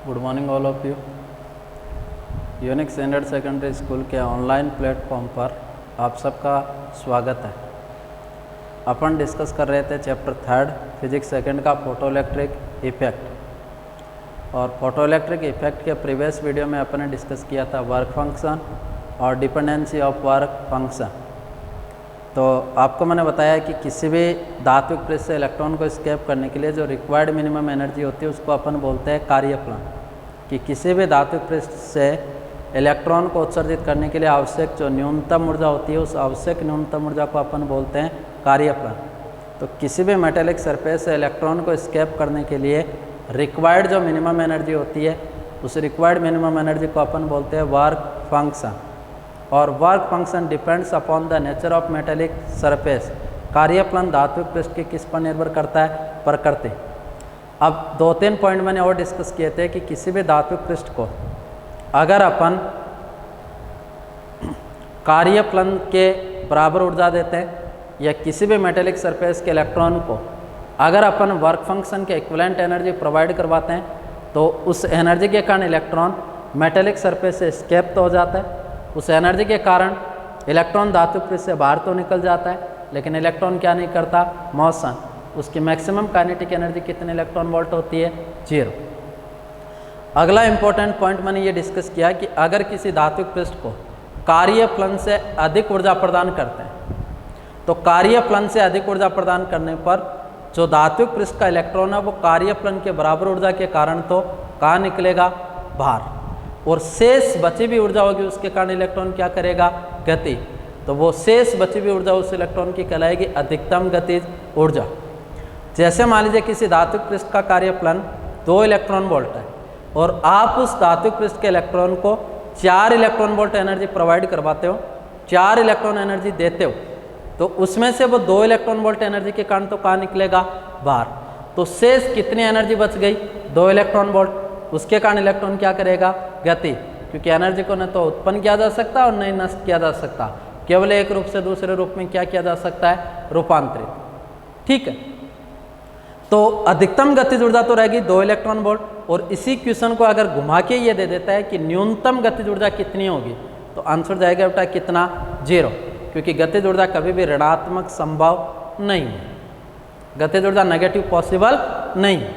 Good morning all of you. Unique standard secondary school के online platform पर आप सबका स्वागत है। अपन डिस्कस कर रहे थे चैप्टर 3 फिजिक्स सेकंड का फोटो इलेक्ट्रिक इफेक्ट। और फोटो इलेक्ट्रिक इफेक्ट के प्रीवियस वीडियो में अपन ने डिस्कस किया था वर्क फंक्शन और डिपेंडेंसी ऑफ वर्क फंक्शन। तो आपको मैंने बताया कि किसी भी धात्विक पृष्ठ से इलेक्ट्रॉन को एस्केप करने के लिए जो रिक्वायर्ड मिनिमम एनर्जी होती है उसको अपन बोलते हैं कार्यफलन। कि किसी भी धात्विक पृष्ठ से इलेक्ट्रॉन को उत्सर्जित करने के लिए आवश्यक जो न्यूनतम ऊर्जा होती है उस आवश्यक न्यूनतम ऊर्जा को अपन बोलते हैं कार्यफलन। तो किसी भी मेटेलिक सरफेस से इलेक्ट्रॉन को एस्केप करने के लिए रिक्वायर्ड जो मिनिमम एनर्जी होती है उस रिक्वायर्ड मिनिमम एनर्जी को अपन बोलते हैं वर्क फंक्शन। और work function depends upon the nature of metallic surface. कार्यफलन धात्विक पृष्ठ के किस पर निर्भर करता है? प्रकृति। अब 2-3 पॉइंट मैंने और डिस्कस किए थे कि किसी भी धात्विक पृष्ठ को अगर अपन कार्यफलन के बराबर ऊर्जा देते हैं या किसी भी मेटेलिक सरफेस के इलेक्ट्रॉन को अगर अपन वर्क फंक्शन के इक्विवेलेंट एनर्जी प्रोवाइड करवाते हैं तो उस एनर्जी के कारण इलेक्ट्रॉन मेटेलिक सरफेस से एस्केप तो हो जाता है। उस एनर्जी के कारण इलेक्ट्रॉन धात्विक पृष्ठ से बाहर तो निकल जाता है, लेकिन इलेक्ट्रॉन क्या नहीं करता? मोशन। उसकी मैक्सिमम काइनेटिक एनर्जी कितने इलेक्ट्रॉन वोल्ट होती है? 0। अगला इंपॉर्टेंट पॉइंट मैंने ये डिस्कस किया कि अगर किसी धात्विक पृष्ठ को कार्यफलन से अधिक ऊर्जा प्रदान करते हैं तो कार्यफलन से अधिक ऊर्जा प्रदान करने पर जो धात्विक पृष्ठ का इलेक्ट्रॉन है वो कार्यफलन के बराबर ऊर्जा के कारण तो कहाँ निकलेगा? बाहर। और शेष बची हुई ऊर्जा होगी उसके कारण इलेक्ट्रॉन क्या करेगा? गति। तो वो शेष बची हुई ऊर्जा उस इलेक्ट्रॉन की कहलाएगी अधिकतम गतिज ऊर्जा। जैसे मान लीजिए किसी धात्विक पृष्ठ का कार्यफलन 2 इलेक्ट्रॉन वोल्ट है और आप उस धात्विक पृष्ठ के इलेक्ट्रॉन को 4 इलेक्ट्रॉन वोल्ट एनर्जी प्रोवाइड करवाते हो, 4 इलेक्ट्रॉन एनर्जी देते हो, तो उसमें से वो 2 इलेक्ट्रॉन वोल्ट एनर्जी के कारण तो कहाँ निकलेगा? बाहर। तो शेष कितनी एनर्जी बच गई? 2 इलेक्ट्रॉन वोल्ट। उसके कारण इलेक्ट्रॉन क्या करेगा? गति। क्योंकि एनर्जी को न तो उत्पन्न किया जा सकता और न ही नष्ट किया जा सकता, केवल एक रूप से दूसरे रूप में क्या किया जा सकता है? रूपांतरित। ठीक है। तो अधिकतम गतिज ऊर्जा तो रहेगी 2 इलेक्ट्रॉन वोल्ट। और इसी क्वेश्चन को अगर घुमा के ये दे देता है कि न्यूनतम गतिज ऊर्जा कितनी होगी तो आंसर जाएगा बेटा कितना? 0। क्योंकि गतिज ऊर्जा कभी भी ऋणात्मक संभव नहीं है, गतिज ऊर्जा नेगेटिव पॉसिबल नहीं है।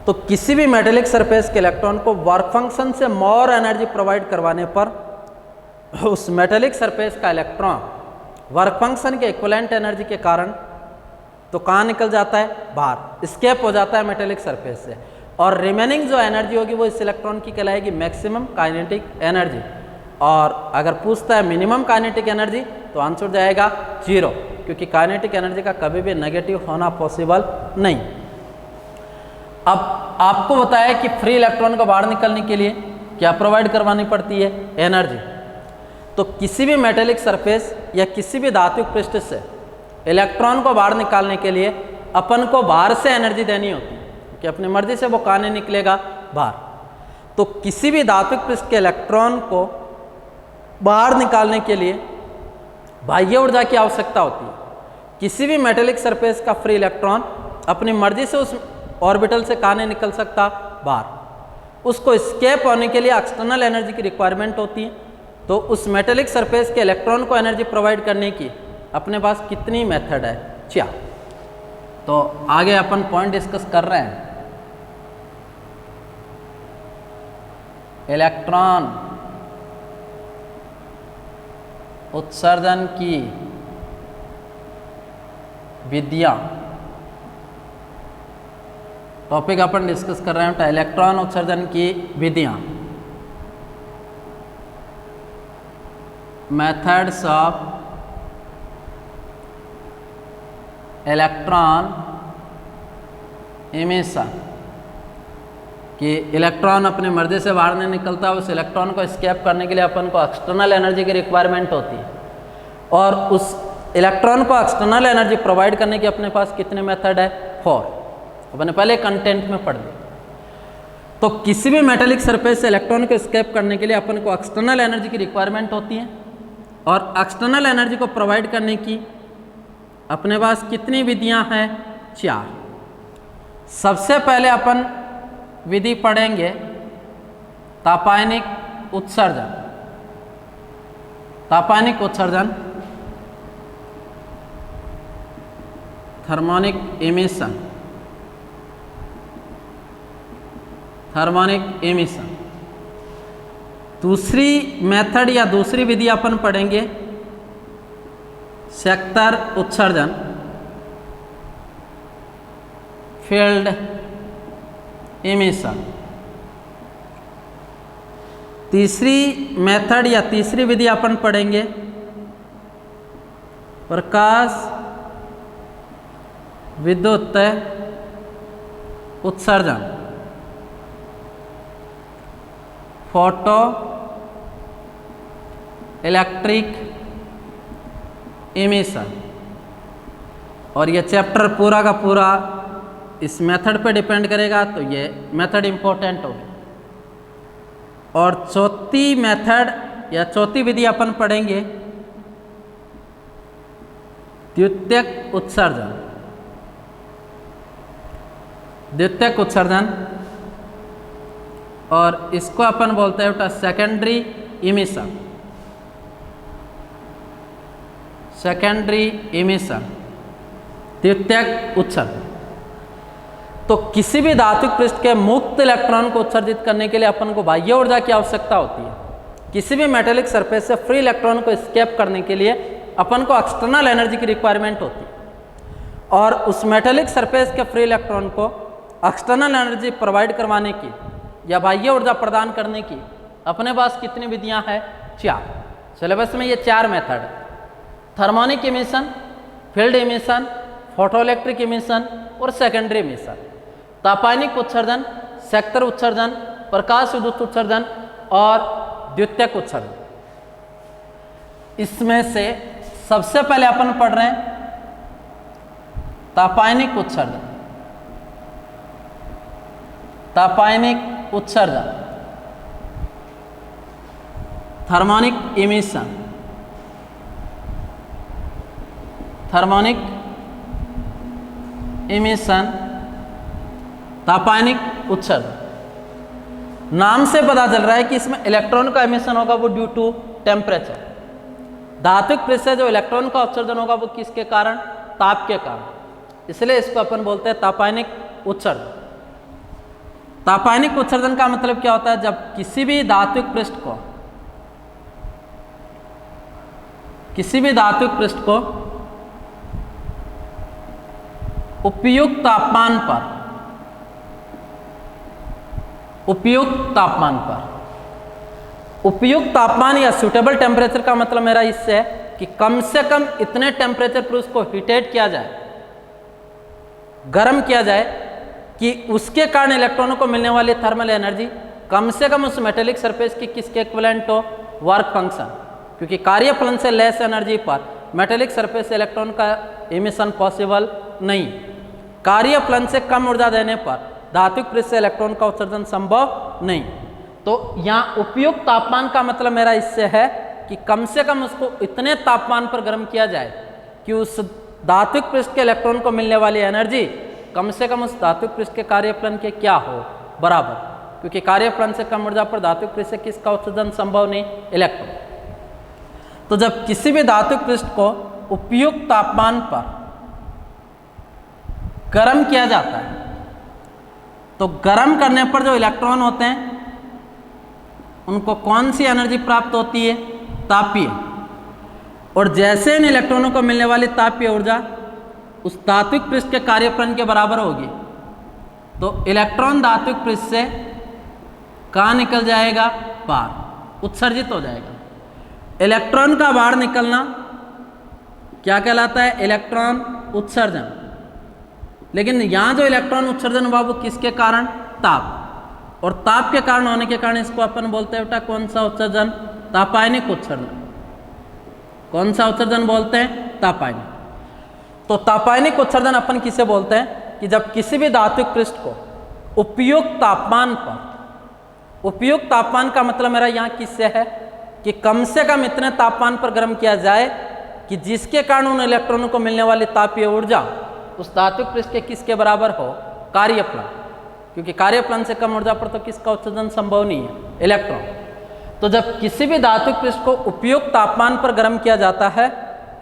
तो किसी भी मेटेलिक सरफेस के इलेक्ट्रॉन को वर्क फंक्शन से मोर एनर्जी प्रोवाइड करवाने पर उस मेटेलिक सरफेस का इलेक्ट्रॉन वर्क फंक्शन के इक्विवेलेंट एनर्जी के कारण तो कहाँ निकल जाता है? बाहर, एस्केप हो जाता है मेटेलिक सरफेस से। और रिमेनिंग जो एनर्जी होगी वो इस इलेक्ट्रॉन की कहलाएगी मैक्सिमम काइनेटिक एनर्जी। और अगर पूछता है मिनिमम काइनेटिक एनर्जी तो आंसर जाएगा 0, क्योंकि काइनेटिक एनर्जी का कभी भी नेगेटिव होना पॉसिबल नहीं। अब आपको बताया कि फ्री इलेक्ट्रॉन को बाहर निकलने के लिए क्या प्रोवाइड करवानी पड़ती है? एनर्जी। तो किसी भी मेटेलिक सरफेस या किसी भी धात्विक पृष्ठ से इलेक्ट्रॉन को बाहर निकालने के लिए अपन को बाहर से एनर्जी देनी होती है, कि अपनी मर्जी से वो कहाँ नहीं निकलेगा? बाहर। तो किसी भी धात्विक पृष्ठ के इलेक्ट्रॉन को बाहर निकालने के लिए बाह्य ऊर्जा की आवश्यकता होती है। किसी भी मेटेलिक सरफेस का फ्री इलेक्ट्रॉन अपनी मर्जी से उस ऑर्बिटल से कहाँ नहीं निकल सकता? बाहर। उसको एस्केप होने के लिए एक्सटर्नल एनर्जी की रिक्वायरमेंट होती है। तो उस मेटेलिक सरफेस के इलेक्ट्रॉन को एनर्जी प्रोवाइड करने की अपने पास कितनी मेथड है? 4। तो आगे अपन पॉइंट डिस्कस कर रहे हैं। इलेक्ट्रॉन उत्सर्जन की विधियां टॉपिक अपन डिस्कस कर रहे हैं। इलेक्ट्रॉन उत्सर्जन की विधियां, मेथड्स ऑफ इलेक्ट्रॉन इमिशन। कि इलेक्ट्रॉन अपनी मर्जी से बाहर नहीं निकलता, उस इलेक्ट्रॉन को एस्केप करने के लिए अपन को एक्सटर्नल एनर्जी की रिक्वायरमेंट होती है। और उस इलेक्ट्रॉन को एक्सटर्नल एनर्जी प्रोवाइड करने की अपने पास कितने मेथड है? 4। अपने पहले कंटेंट में पढ़ लिया। तो किसी भी मेटेलिक सरफेस से इलेक्ट्रॉन को एस्केप करने के लिए अपन को एक्सटर्नल एनर्जी की रिक्वायरमेंट होती है। और एक्सटर्नल एनर्जी को प्रोवाइड करने की अपने पास कितनी विधियां हैं? 4। सबसे पहले अपन विधि पढ़ेंगे तापायनिक उत्सर्जन। तापायनिक उत्सर्जन, थर्मोनिक इमिशन, थर्मोनिक इमिशन। दूसरी मेथड या दूसरी विधि अपन पढ़ेंगे सेक्टर उत्सर्जन, फील्ड इमिशन। तीसरी मेथड या तीसरी विधि अपन पढ़ेंगे प्रकाश विद्युत उत्सर्जन, फोटो इलेक्ट्रिक इमिशन। और ये चैप्टर पूरा का पूरा इस मेथड पे डिपेंड करेगा, तो ये मेथड इम्पोर्टेंट होगी। और चौथी मेथड या चौथी विधि अपन पढ़ेंगे द्वितीयक उत्सर्जन, द्वितीयक उत्सर्जन। और इसको अपन बोलते हैं बेटा सेकेंडरी इमिशन, सेकेंडरी इमिशन, द्वितीयक उत्सर्जन। तो किसी भी धात्विक पृष्ठ के मुक्त इलेक्ट्रॉन को उत्सर्जित करने के लिए अपन को बाह्य ऊर्जा की आवश्यकता होती है। किसी भी मेटेलिक सरफेस से फ्री इलेक्ट्रॉन को एस्केप करने के लिए अपन को एक्सटर्नल एनर्जी की रिक्वायरमेंट होती है। और उस मेटेलिक सरफेस के फ्री इलेक्ट्रॉन को एक्सटर्नल एनर्जी प्रोवाइड करवाने की या बाह्य ऊर्जा प्रदान करने की अपने पास कितनी विधियां हैं? 4। सिलेबस में ये 4 मेथड है। Thermionic emission, field emission, photoelectric emission और सेकेंडरी इमिशन। तापायनिक उत्सर्जन, सेक्टर उत्सर्जन, प्रकाश विद्युत उत्सर्जन और द्वितीयक उत्सर्जन। इसमें से सबसे पहले अपन पढ़ रहे हैं तापायनिक उत्सर्जन, तापायनिक उत्सर्जन, थर्मोनिक इमिशन, थर्मोनिक इमिशन, तापायनिक उत्सर्जन। नाम से पता चल रहा है कि इसमें इलेक्ट्रॉन का इमिशन होगा वो ड्यू टू टेम्परेचर। धात्विक पृष्ठ से जो इलेक्ट्रॉन का उत्सर्जन होगा वो किसके कारण? ताप के कारण। इसलिए इसको अपन बोलते हैं तापायनिक उत्सर्जन। तापायनिक उत्सर्जन का मतलब क्या होता है? जब किसी भी धात्विक पृष्ठ को, किसी भी धात्विक पृष्ठ को उपयुक्त तापमान पर, उपयुक्त तापमान पर, उपयुक्त तापमान या सूटेबल टेम्परेचर का मतलब मेरा इससे है कि कम से कम इतने टेम्परेचर पर उसको हीटेड किया जाए, गर्म किया जाए कि उसके कारण इलेक्ट्रॉनों को मिलने वाली थर्मल एनर्जी कम से कम उस मेटेलिक सरफेस की किसके इक्विवेलेंट हो? Work function. क्योंकि कार्यफलन से लेस एनर्जी पर मेटेलिक सरफेस से इलेक्ट्रॉन का इमिशन पॉसिबल नहीं। कार्यफलन से कम ऊर्जा देने पर धात्विक पृष्ठ से इलेक्ट्रॉन का उत्सर्जन संभव नहीं। तो यहाँ उपयुक्त तापमान का मतलब मेरा इससे है कि कम से कम उसको इतने तापमान पर गर्म किया जाए कि उस धात्विक पृष्ठ के इलेक्ट्रॉन को मिलने वाली एनर्जी कम से कम उस धात्विक पृष्ठ के कार्यफलन के क्या हो? बराबर। क्योंकि कार्यफलन से कम ऊर्जा पर धात्विक पृष्ठ से किसका उत्सर्जन संभव नहीं? इलेक्ट्रॉन। तो जब किसी भी धात्विक पृष्ठ को उपयुक्त तापमान पर गर्म किया जाता है तो गर्म करने पर जो इलेक्ट्रॉन होते हैं उनको कौन सी एनर्जी प्राप्त होती है? तापीय। और जैसे इन इलेक्ट्रॉनों को मिलने वाली तापीय ऊर्जा उस धात्विक पृष्ठ के कार्यफलन के बराबर होगी तो इलेक्ट्रॉन धात्विक पृष्ठ से कहाँ निकल जाएगा? बाहर, उत्सर्जित हो जाएगा। इलेक्ट्रॉन का बाहर निकलना क्या कहलाता है? इलेक्ट्रॉन उत्सर्जन। लेकिन यहाँ जो इलेक्ट्रॉन उत्सर्जन हुआ वो किसके कारण? ताप। और ताप के कारण होने के कारण इसको अपन बोलते हैं बेटा कौन सा उत्सर्जन? तापायनिक उत्सर्जन। कौन सा उत्सर्जन बोलते हैं? तापायनिक। तो तापायनिक उत्सर्जन अपन किसे बोलते हैं? कि जब किसी भी धात्विक पृष्ठ को उपयुक्त तापमान पर, उपयुक्त तापमान का मतलब मेरा यहाँ किससे है कि कम से कम इतने तापमान पर गर्म किया जाए कि जिसके कारण उन इलेक्ट्रॉनों को मिलने वाली तापीय ऊर्जा उस धात्विक पृष्ठ के किसके बराबर हो? कार्यफलन। क्योंकि कार्यफलन से कम ऊर्जा पर तो किसका उत्सर्जन संभव नहीं है, इलेक्ट्रॉन। तो जब किसी भी धात्विक पृष्ठ को उपयुक्त तापमान पर गर्म किया जाता है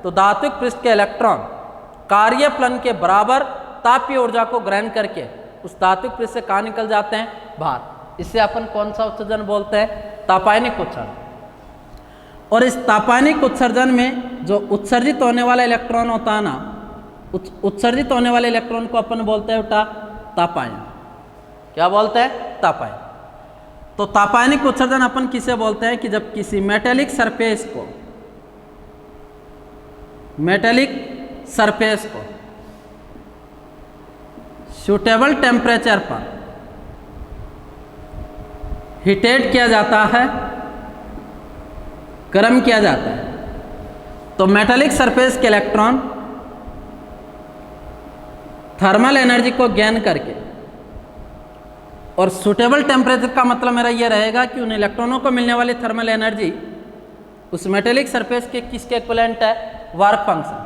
तो धात्विक पृष्ठ के इलेक्ट्रॉन कार्यफलन के बराबर तापीय ऊर्जा को ग्रहण करके उस धात्विक पृष्ठ से कहाँ निकल जाते हैं, बाहर। इसे अपन कौन सा उत्सर्जन बोलते हैं, तापायनिक उत्सर्जन। और इस तापायनिक उत्सर्जन में जो उत्सर्जित होने वाला इलेक्ट्रॉन होता है ना, उत्सर्जित होने वाले इलेक्ट्रॉन को अपन बोलते हैं बेटा तापायन। क्या बोलते हैं, तापायन। तो तापायनिक उत्सर्जन अपन किसे बोलते हैं कि जब किसी मेटेलिक सरफेस को सूटेबल टेम्परेचर पर हीटेड किया जाता है, गर्म किया जाता है, तो मेटेलिक सरफेस के इलेक्ट्रॉन थर्मल एनर्जी को गेन करके, और सूटेबल टेम्परेचर का मतलब मेरा ये रहेगा कि उन इलेक्ट्रॉनों को मिलने वाली थर्मल एनर्जी उस मेटेलिक सरफेस के किसके इक्विवेलेंट है, वर्क फंक्शन।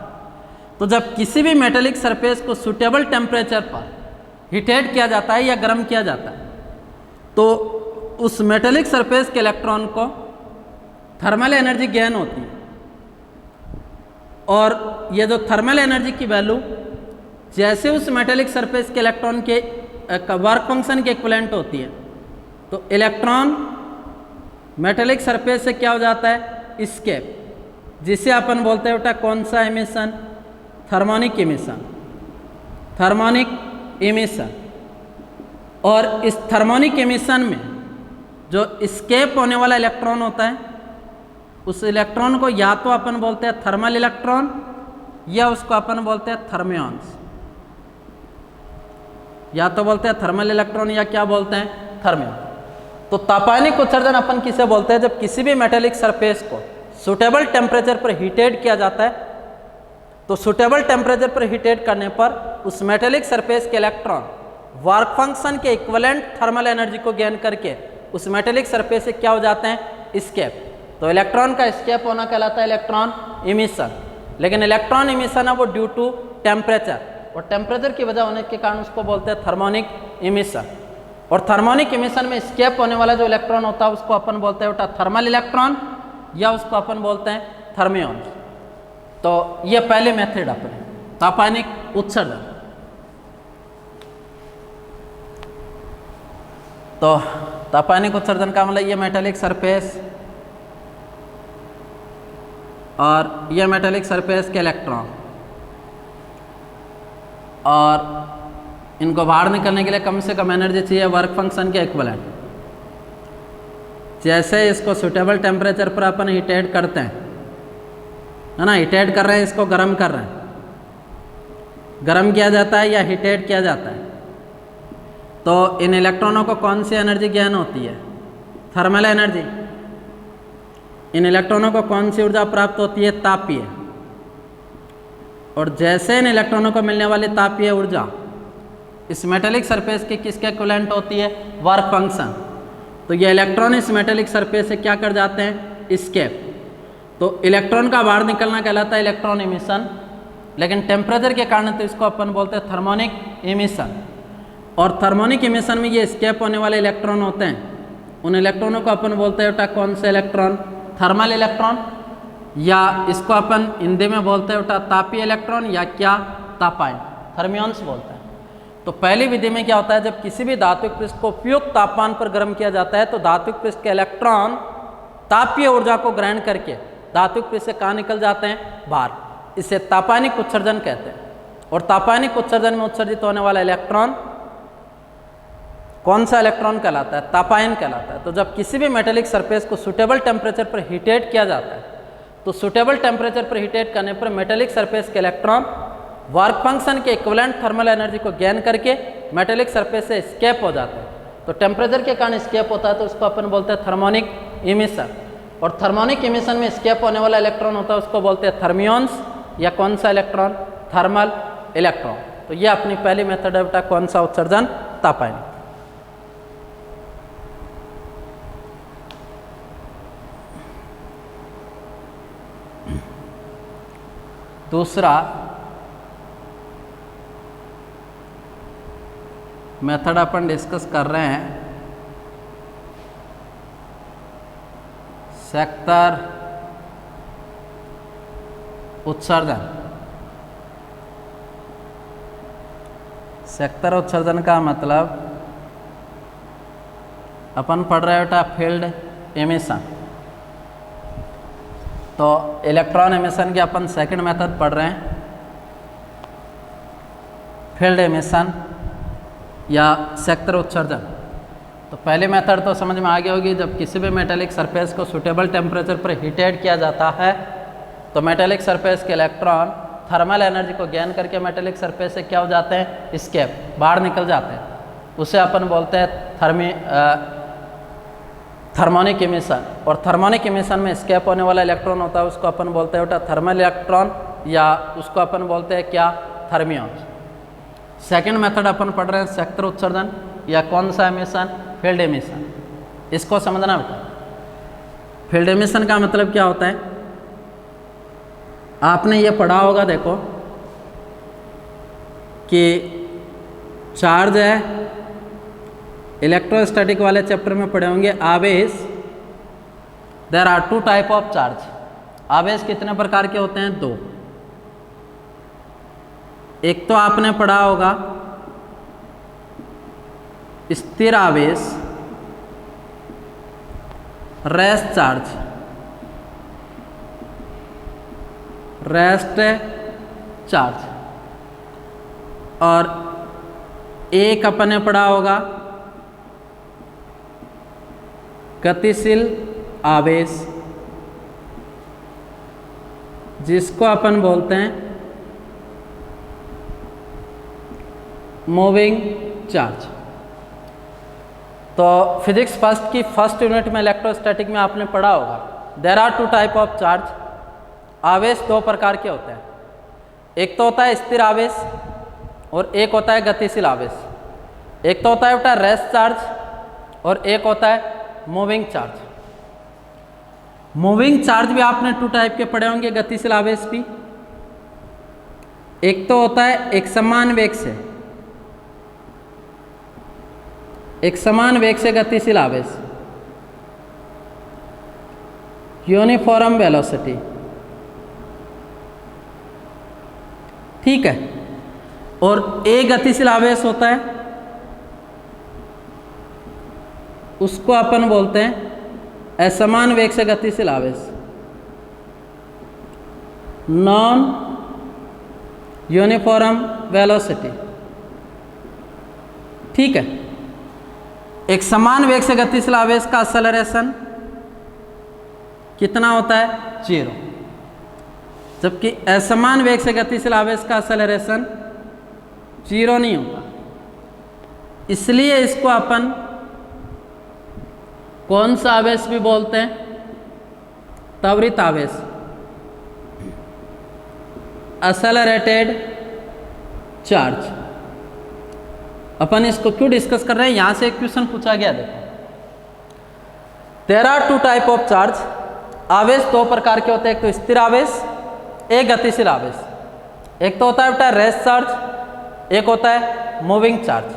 तो जब किसी भी मेटेलिक सरफेस को सूटेबल टेम्परेचर पर हीटेड किया जाता है या गर्म किया जाता है तो उस मेटेलिक सरफेस के इलेक्ट्रॉन को थर्मल एनर्जी गेन होती है। और ये जो थर्मल एनर्जी की वैल्यू जैसे उस मेटेलिक सरफेस के इलेक्ट्रॉन के वर्क फंक्शन के इक्विवेलेंट होती है, तो इलेक्ट्रॉन मेटेलिक सरफेस से क्या हो जाता है, एस्केप, जिसे अपन बोलते हैं बेटा कौन सा emission, thermionic emission. Thermionic emission. और इस थर्मोनिक एमिशन में जो एस्केप होने वाला इलेक्ट्रॉन होता है उस इलेक्ट्रॉन को या तो अपन बोलते हैं थर्मल इलेक्ट्रॉन या उसको अपन बोलते हैं थर्मियॉन्स। या तो बोलते हैं थर्मल इलेक्ट्रॉन या क्या बोलते हैं, थर्मियॉन। तो तापायनिक उत्सर्जन अपन किसे बोलते हैं, जब किसी भी मेटेलिक सरफेस को सूटेबल टेम्परेचर पर हीटेड किया जाता है तो सूटेबल टेम्परेचर पर हीटेड करने पर उस मेटेलिक सरफेस के इलेक्ट्रॉन वर्क फंक्शन के इक्विवेलेंट थर्मल एनर्जी को गेन करके उस मेटेलिक सरफेस से क्या हो जाते हैं, एस्केप। तो इलेक्ट्रॉन का एस्केप होना कहलाता है इलेक्ट्रॉन इमिशन। लेकिन इलेक्ट्रॉन इमिशन है वो ड्यू टू टेम्परेचर, और टेम्परेचर की वजह होने के कारण उसको बोलते हैं थर्मोनिक इमिशन। और थर्मोनिक इमिशन में एस्केप होने वाला जो इलेक्ट्रॉन होता है उसको अपन बोलते हैं बेटा थर्मल इलेक्ट्रॉन या उसको अपन बोलते हैं थर्मियॉन। तो ये पहले मेथड अपने तापायनिक उत्सर्जन। तो तापायनिक उत्सर्जन का मतलब ये मेटेलिक सरफेस और ये मेटेलिक सरफेस के इलेक्ट्रॉन, और इनको बाहर निकलने के लिए कम से कम एनर्जी चाहिए वर्क फंक्शन के इक्विवेलेंट। जैसे इसको सूटेबल टेम्परेचर पर अपन हीटेड करते हैं, है ना, हीटेड कर रहे हैं, इसको गर्म कर रहे हैं, गर्म किया जाता है या हीटेड किया जाता है, तो इन इलेक्ट्रॉनों को कौन सी एनर्जी गेन होती है, थर्मल एनर्जी। इन इलेक्ट्रॉनों को कौन सी ऊर्जा प्राप्त होती है, तापीय। और जैसे इन इलेक्ट्रॉनों को मिलने वाली तापीय ऊर्जा इस मेटेलिक सरफेस के किसके इक्विवेलेंट होती है, वर्क फंक्शन। तो ये इलेक्ट्रॉन इस मेटेलिक सरफेस से क्या कर जाते हैं, एस्केप। तो इलेक्ट्रॉन का बाहर निकलना कहलाता है इलेक्ट्रॉन इमिशन, लेकिन टेम्परेचर के कारण तो इसको अपन बोलते हैं थर्मोनिक इमिशन। और थर्मोनिक इमिशन में ये एस्केप होने वाले इलेक्ट्रॉन होते हैं, उन इलेक्ट्रॉनों को अपन बोलते हैं बेटा कौन से इलेक्ट्रॉन, थर्मल इलेक्ट्रॉन, या इसको अपन हिंदी में बोलते हैं बेटा तापीय इलेक्ट्रॉन या क्या, तापायन, थर्मियॉन्स बोलते हैं। तो पहली विधि में क्या होता है, जब किसी भी धात्विक पृष्ठ को उपयुक्त तापमान पर गर्म किया जाता है तो धात्विक पृष्ठ के इलेक्ट्रॉन तापीय ऊर्जा को ग्रहण करके धात्विक पृष्ठ से कहाँ निकल जाते हैं, बाहर। इसे तापायनिक उत्सर्जन कहते हैं। और तापायनिक उत्सर्जन में उत्सर्जित होने वाला इलेक्ट्रॉन कौन सा इलेक्ट्रॉन कहलाता है, तापायन कहलाता है। तो जब किसी भी मेटेलिक सरफेस को सूटेबल टेम्परेचर पर हीटेड किया जाता है तो सूटेबल टेम्परेचर पर हीटेड करने पर मेटेलिक सरफेस के इलेक्ट्रॉन वर्क फंक्शन के इक्विवेलेंट थर्मल एनर्जी को गेन करके मेटेलिक सरफेस से एस्केप हो जाते हैं। तो टेम्परेचर के कारण एस्केप होता है तो उसको अपन बोलते हैं थर्मोनिक इमिशन। और थर्मोनिक इमिशन में एस्केप होने वाला इलेक्ट्रॉन होता है उसको बोलते हैं थर्मियॉन्स या कौन सा इलेक्ट्रॉन, थर्मल इलेक्ट्रॉन। तो ये अपनी पहली मेथड है बेटा कौन सा उत्सर्जन, तापायनिक। दूसरा मेथड अपन डिस्कस कर रहे हैं सेक्टर उत्सर्जन। सेक्टर उत्सर्जन का मतलब अपन पढ़ रहे बेटा फील्ड एमिशन। तो इलेक्ट्रॉन एमिशन के अपन सेकंड मेथड पढ़ रहे हैं, फील्ड एमिशन या सेक्टर उत्सर्जन। तो पहले मेथड तो समझ में आ गई होगी, जब किसी भी मेटेलिक सरफेस को सूटेबल टेम्परेचर पर हीटेड किया जाता है तो मेटेलिक सरफेस के इलेक्ट्रॉन थर्मल एनर्जी को गेन करके मेटेलिक सरफेस से क्या हो जाते हैं, एस्केप, बाहर निकल जाते हैं। उसे अपन बोलते हैं थर्मोनिक इमिशन। और थर्मोनिक इमिशन में एस्केप होने वाला इलेक्ट्रॉन होता है उसको अपन बोलते हैं बेटा थर्मल इलेक्ट्रॉन, या उसको अपन बोलते हैं क्या, थर्मियॉन्स। सेकेंड मेथड अपन पढ़ रहे हैं सेक्टर उत्सर्जन या कौन सा एमिशन, फील्ड एमिशन। इसको समझना बेटा, फील्ड एमिशन का मतलब क्या होता है, आपने ये पढ़ा होगा, देखो कि चार्ज है, इलेक्ट्रोस्टैटिक वाले चैप्टर में पढ़े होंगे आवेश। There are two type of charge. आवेश कितने प्रकार के होते हैं, दो। एक तो आपने पढ़ा होगा स्थिर आवेश, रेस्ट चार्ज, रेस्ट चार्ज। और एक अपने पढ़ा होगा गतिशील आवेश, जिसको अपन बोलते हैं मूविंग चार्ज। तो फिजिक्स फर्स्ट की फर्स्ट यूनिट में इलेक्ट्रोस्टैटिक में आपने पढ़ा होगा there are two type of charge. आवेश दो प्रकार के होते हैं, एक तो होता है स्थिर आवेश और एक होता है गतिशील आवेश। एक तो होता है बेटा रेस्ट चार्ज और एक होता है मूविंग चार्ज। मूविंग चार्ज भी आपने टू टाइप के पढ़े होंगे, गतिशील आवेश भी। एक तो होता है एक समान वेग से, एक समान वेग से गतिशील आवेश, यूनिफॉर्म वेलोसिटी, ठीक है। और एक गतिशील आवेश होता है उसको अपन बोलते हैं असमान वेग से गतिशील आवेश, नॉन यूनिफॉर्म वेलोसिटी, ठीक है। एक समान वेग से गतिशील आवेश का एक्सेलरेशन कितना होता है, 0। जबकि असमान वेग से गतिशील आवेश का एक्सेलरेशन 0 नहीं होता। इसलिए इसको अपन कौन सा आवेश भी बोलते हैं, त्वरित आवेश, एक्सेलरेटेड चार्ज। अपन इसको क्यों डिस्कस कर रहे हैं, यहां से एक क्वेश्चन पूछा गया, देखो there are two type of charge. आवेश दो प्रकार के होते हैं, एक तो स्थिर आवेश, एक गतिशील आवेश। एक तो होता है बेटा रेस्ट चार्ज, एक होता है मूविंग चार्ज।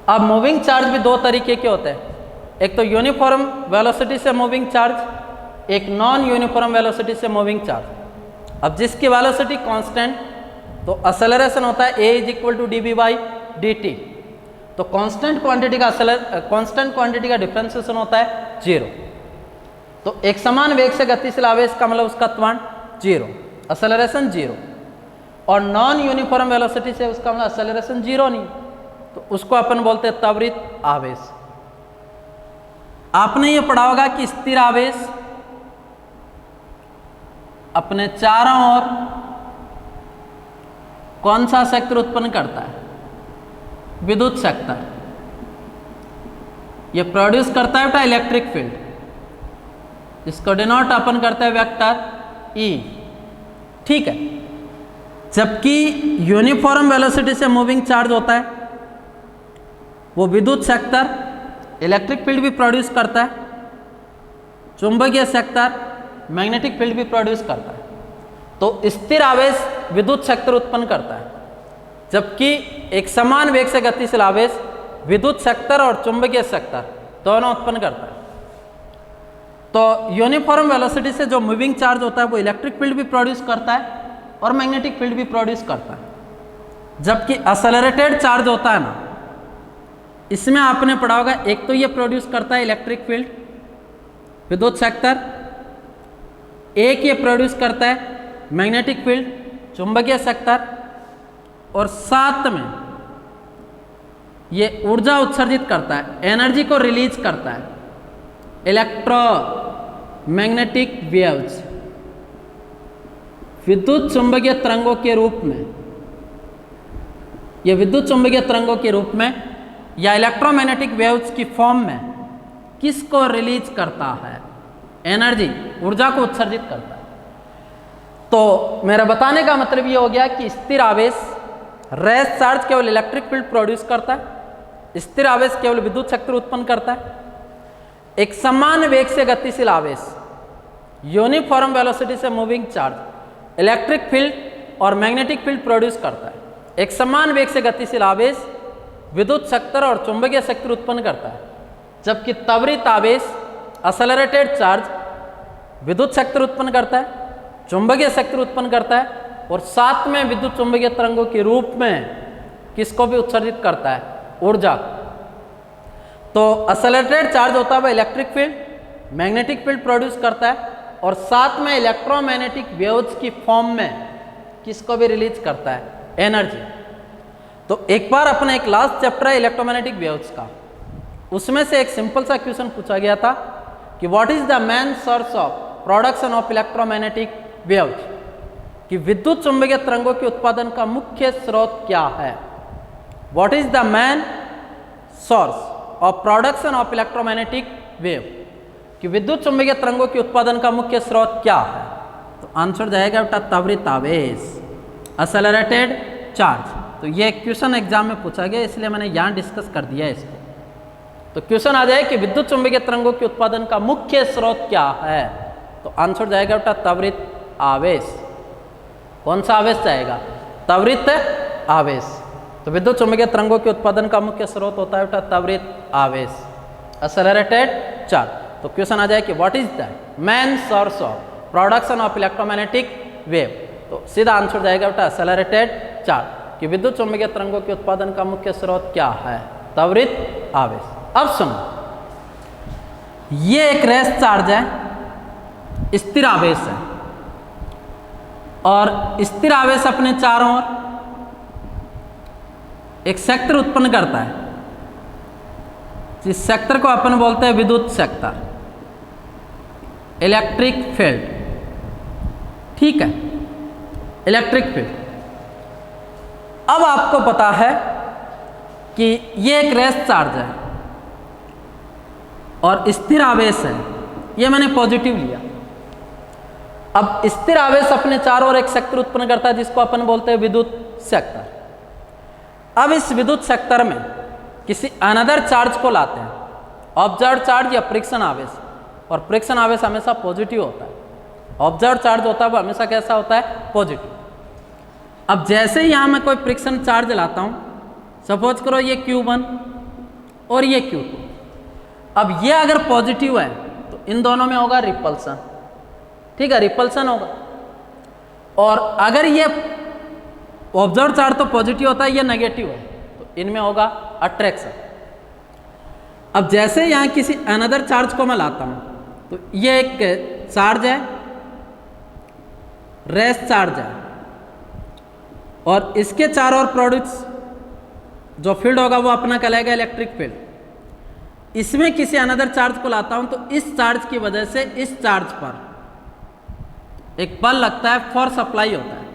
अब मूविंग चार्ज भी दो तरीके के होते हैं, एक तो यूनिफॉर्म वेलोसिटी से मूविंग चार्ज, एक नॉन यूनिफॉर्म वेलोसिटी से मूविंग चार्ज। अब जिसकी वेलोसिटी कांस्टेंट, तो एक्सेलरेशन होता है a = dv/dt। तो कांस्टेंट क्वांटिटी का डिफरेंशिएशन होता है 0। तो एक समान वेग से गतिशील आवेश का मतलब उसका त्वरण 0, एक्सेलरेशन 0। और नॉन यूनिफॉर्म वेलोसिटी से उसका मतलब एक्सेलरेशन 0 नहीं, तो उसको अपन बोलते हैं त्वरित आवेश। आपने ये पढ़ा होगा कि स्थिर आवेश अपने चारों ओर कौन सा सेक्टर उत्पन्न करता है, विद्युत सेक्टर। ये प्रोड्यूस करता है बेटा इलेक्ट्रिक फील्ड, जिसको डिनोट अपन करते हैं वेक्टर E, ठीक है। जबकि यूनिफॉर्म वेलोसिटी से मूविंग चार्ज होता है, वो विद्युत सेक्टर इलेक्ट्रिक फील्ड भी प्रोड्यूस करता है, चुंबकीय सेक्टर मैग्नेटिक फील्ड भी प्रोड्यूस करता है। तो स्थिर आवेश विद्युत सेक्टर उत्पन्न करता है, जबकि एक समान वेग से गतिशील आवेश विद्युत सेक्टर और चुंबकीय सेक्टर दोनों उत्पन्न करता है। तो यूनिफॉर्म वेलोसिटी से जो मूविंग चार्ज होता है वो इलेक्ट्रिक फील्ड भी प्रोड्यूस करता है और मैग्नेटिक फील्ड भी प्रोड्यूस करता है। जबकि एक्सेलरेटेड चार्ज होता है ना, इसमें आपने पढ़ा होगा, एक तो ये प्रोड्यूस करता है इलेक्ट्रिक फील्ड विद्युत सेक्टर, एक ये प्रोड्यूस करता है मैग्नेटिक फील्ड चुंबकीय सेक्टर, और साथ में ये ऊर्जा उत्सर्जित करता है, एनर्जी को रिलीज करता है, इलेक्ट्रोमैग्नेटिक वेव्स विद्युत चुंबकीय तरंगों के रूप में, ये विद्युत चुंबकीय तरंगों के रूप में या इलेक्ट्रोमैग्नेटिक वेव्स की फॉर्म में किसको रिलीज करता है? एनर्जी, ऊर्जा को उत्सर्जित करता है। तो मेरा बताने का मतलब ये हो गया कि स्थिर आवेश रेस्ट चार्ज केवल इलेक्ट्रिक फील्ड प्रोड्यूस करता है, स्थिर आवेश केवल विद्युत शक्ति उत्पन्न करता है। एक समान वेग से गतिशील आवेश यूनिफॉर्म वेलोसिटी से मूविंग चार्ज इलेक्ट्रिक फील्ड और मैग्नेटिक फील्ड प्रोड्यूस करता है। एक समान वेग से गतिशील आवेश विद्युत सेक्टर और चुंबकीय शक्ति उत्पन्न करता है, जबकि त्वरित आवेश एक्सेलरेटेड चार्ज विद्युत शक्ति उत्पन्न करता है, चुंबकीय शक्ति उत्पन्न करता है और साथ में विद्युत चुंबकीय तरंगों के रूप में किसको भी उत्सर्जित करता है? ऊर्जा। तो एक्सेलरेटेड चार्ज होता है वह electric field, magnetic field produce करता है और साथ में इलेक्ट्रोमैग्नेटिक वेव्स की फॉर्म में किसको भी रिलीज करता है? एनर्जी। तो एक बार अपना एक लास्ट चैप्टर है इलेक्ट्रोमैग्नेटिक वेव्स का, उसमें से एक सिंपल सा क्वेश्चन पूछा गया था कि what is the main source of production of electromagnetic waves, कि विद्युत चुंबकीय तरंगों के उत्पादन का मुख्य स्रोत क्या है? What is the main source of production of electromagnetic wave, कि विद्युत चुंबकीय तरंगों के उत्पादन का मुख्य स्रोत क्या है? तो आंसर जाएगा बेटा त्वरित आवेश, एक्सेलरेटेड चार्ज। तो ये क्वेश्चन एग्जाम में पूछा गया, इसलिए मैंने यहाँ डिस्कस कर दिया है इसको। तो क्वेश्चन आ जाए कि विद्युत चुंबकीय तरंगों के उत्पादन का मुख्य स्रोत क्या है? तो आंसर जाएगा बेटा त्वरित आवेश। कौन सा आवेश जाएगा? त्वरित आवेश। तो विद्युत चुंबकीय तरंगों के उत्पादन का मुख्य स्रोत होता है बेटा त्वरित आवेश, एक्सेलरेटेड चार्ज। तो क्वेश्चन आ जाए कि what is the main source of production of electromagnetic wave, तो सीधा आंसर जाएगा बेटा एक्सेलरेटेड चार्ज, कि विद्युत चुंबकीय तरंगों के उत्पादन का मुख्य स्रोत क्या है? त्वरित आवेश। अब सुनो, ये एक रेस्ट चार्ज है, स्थिर आवेश है, और स्थिर आवेश अपने चारों ओर एक सेक्टर उत्पन्न करता है, जिस सेक्टर को अपन बोलते हैं विद्युत सेक्टर, इलेक्ट्रिक फील्ड। ठीक है, इलेक्ट्रिक फील्ड। अब आपको पता है कि ये एक रेस्ट चार्ज है और स्थिर आवेश है, ये मैंने पॉजिटिव लिया। अब स्थिर आवेश अपने चारों ओर एक सेक्टर उत्पन्न करता है जिसको अपन बोलते हैं विद्युत सेक्टर। अब इस विद्युत सेक्टर में किसी अनदर चार्ज को लाते हैं, ऑब्जर्व चार्ज या फ्रिक्शन आवेश, और फ्रिक्शन आवेश हमेशा पॉजिटिव होता है। ऑब्जर्व चार्ज होता है वो हमेशा कैसा होता है? पॉजिटिव। अब जैसे ही यहाँ मैं कोई फ्रिक्शन चार्ज लाता हूँ, सपोज करो ये Q1 और ये Q2, अब ये अगर पॉजिटिव है तो इन दोनों में होगा रिपल्सन। ठीक है, रिपल्सन होगा। और अगर ये ऑब्जर्व चार्ज तो पॉजिटिव होता है, ये नेगेटिव है, तो इनमें होगा अट्रैक्शन। अब जैसे यहाँ किसी अनदर चार्ज को मैं लाता हूँ, तो ये एक चार्ज है, रेस्ट चार्ज है, और इसके चारों ओर प्रोड्यूस जो फील्ड होगा वो अपना कहलाएगा इलेक्ट्रिक फील्ड। इसमें किसी अनदर चार्ज को लाता हूं तो इस चार्ज की वजह से इस चार्ज पर एक बल लगता है, फोर्स अप्लाई होता है।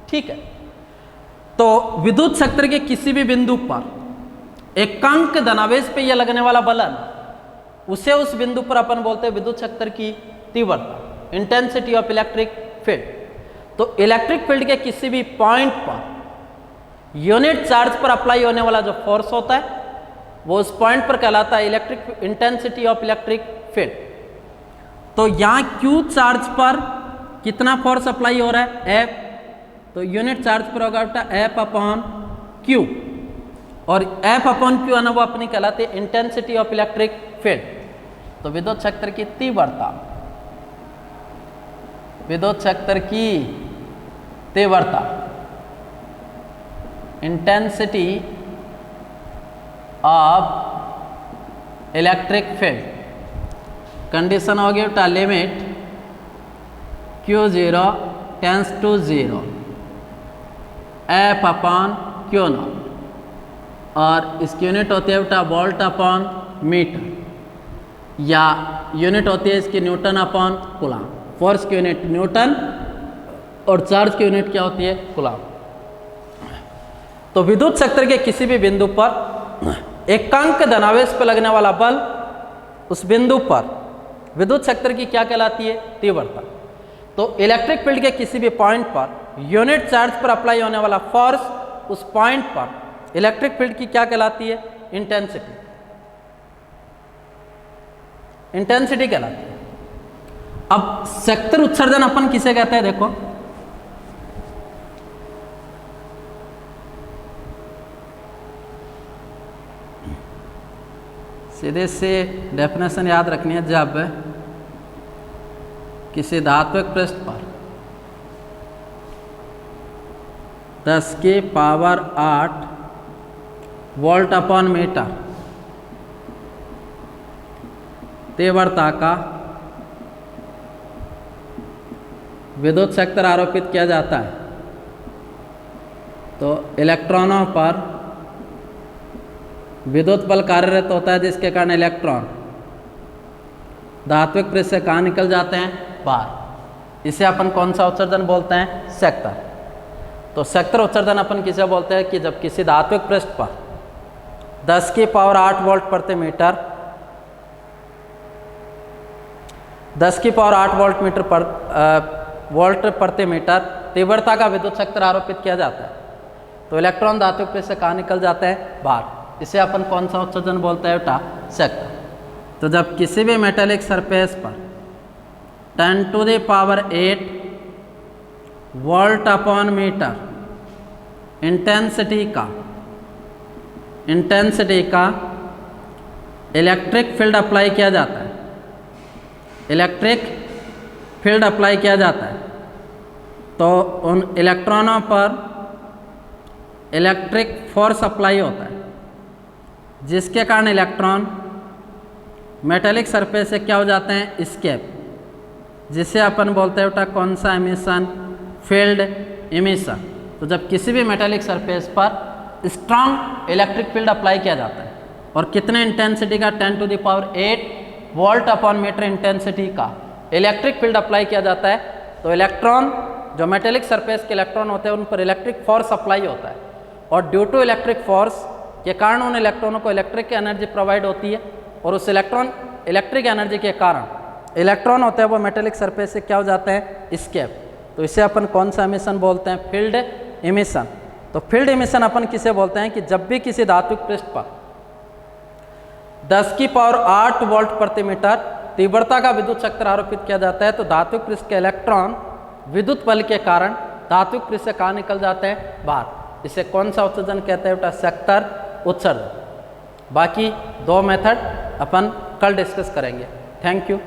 ठीक है, तो विद्युत सेक्टर के किसी भी बिंदु पर एकांक धनावेश पे यह लगने वाला बल है, उसे उस बिंदु पर अपन बोलते हैं विद्युत सेक्टर की तीव्रता, इंटेंसिटी ऑफ इलेक्ट्रिक फील्ड। तो इलेक्ट्रिक फील्ड के किसी भी पॉइंट पर यूनिट चार्ज पर अप्लाई होने वाला जो फोर्स होता है वो उस पॉइंट पर कहलाता है electric intensity of electric field. तो यहाँ Q चार्ज पर कितना फोर्स अप्लाई हो रहा है? F। तो यूनिट चार्ज पर होगा बेटा F अपॉन Q, और F अपॉन Q है ना वो अपनी कहलाती है इंटेंसिटी ऑफ इलेक्ट्रिक फील्ड। तो विद्युत क्षेत्र की तीव्रता, विद्युत क्षेत्र की तीव्रता, intensity of electric field, condition हो गया limit Q0 tends to 0 F upon Q0, और इसकी यूनिट होती है बेटा वोल्ट अपॉन मीटर, या यूनिट होती है इसकी न्यूटन अपॉन कूलम। फोर्स की यूनिट न्यूटन और चार्ज की यूनिट क्या होती है कूलम। तो विद्युत क्षेत्र के किसी भी बिंदु पर एकांक धनावेश पर लगने वाला बल, उस बिंदु पर विद्युत क्षेत्र की क्या कहलाती है तीव्रता। तो इलेक्ट्रिक फील्ड के किसी भी पॉइंट पर यूनिट चार्ज पर अप्लाई होने वाला फोर्स, उस पॉइंट पर इलेक्ट्रिक फील्ड की क्या कहलाती है इंटेंसिटी, इंटेंसिटी कहलाती है। अब सेक्टर उत्सर्जन अपन किसे कहते हैं, देखो सीधे से डेफिनेशन याद रखनी है। जब किसी धात्विक पृष्ठ पर 10 की पावर 8 वोल्ट अपॉन मीटर तीव्रता का विद्युत क्षेत्र आरोपित किया जाता है, तो इलेक्ट्रॉनों पर विद्युत बल कार्यरत होता है, जिसके कारण इलेक्ट्रॉन धात्विक पृष्ठ से कहाँ निकल जाते हैं बाहर। इसे अपन कौन सा उत्सर्जन बोलते हैं सेक्टर। तो सेक्टर उत्सर्जन अपन किसे बोलते हैं कि जब किसी धात्विक पृष्ठ पर 10 की पावर 8 वोल्ट प्रति मीटर 10 की पावर 8 वोल्ट मीटर पर वोल्ट प्रति मीटर तीव्रता का विद्युत क्षेत्र आरोपित किया जाता है, तो इलेक्ट्रॉन धात्विक पृष्ठ से कहाँ निकल जाते हैं बाहर। इसे अपन कौन सा उत्सर्जन बोलते हैं बेटा सेक्टर। तो जब किसी भी मेटेलिक सरफेस पर 10 to the power 8 volt upon metre intensity का इलेक्ट्रिक फील्ड अप्लाई किया जाता है, इलेक्ट्रिक फील्ड अप्लाई किया जाता है, तो उन इलेक्ट्रॉनों पर इलेक्ट्रिक फोर्स अप्लाई होता है, जिसके कारण इलेक्ट्रॉन मेटेलिक सरफेस से क्या हो जाते हैं एस्केप, जिसे अपन बोलते हैं बेटा कौन सा एमिशन फील्ड एमिशन। तो जब किसी भी मेटेलिक सरफेस पर स्ट्रॉन्ग इलेक्ट्रिक फील्ड अप्लाई किया जाता है, और कितने इंटेंसिटी का 10 to the power 8 volt upon metre intensity का इलेक्ट्रिक फील्ड अप्लाई किया जाता है, तो इलेक्ट्रॉन जो मेटेलिक सरफेस के इलेक्ट्रॉन होते हैं उन पर इलेक्ट्रिक फोर्स अप्लाई होता है, और ड्यू टू इलेक्ट्रिक फोर्स के कारण उन इलेक्ट्रॉनों को इलेक्ट्रिक एनर्जी प्रोवाइड होती है, और उस इलेक्ट्रिक एनर्जी के कारण इलेक्ट्रॉन होते हैं वो मेटेलिक सरफेस से क्या हो जाते हैं एस्केप। तो इसे अपन कौन सा एमिशन बोलते हैं फील्ड एमिशन। तो फील्ड एमिशन अपन किसे बोलते हैं कि जब भी किसी धात्विक पृष्ठ पर 10 की पावर 8 वोल्ट प्रति मीटर तीव्रता का विद्युत क्षेत्र आरोपित किया जाता है, तो धात्विक पृष्ठ के इलेक्ट्रॉन विद्युत बल के कारण धात्विक पृष्ठ से कहाँ निकल जाते हैं बाहर। इसे कौन सा उत्सर्जन कहते हैं बेटा सेक्टर उत्सर्जन। बाकी दो मेथड अपन कल डिस्कस करेंगे। Thank you.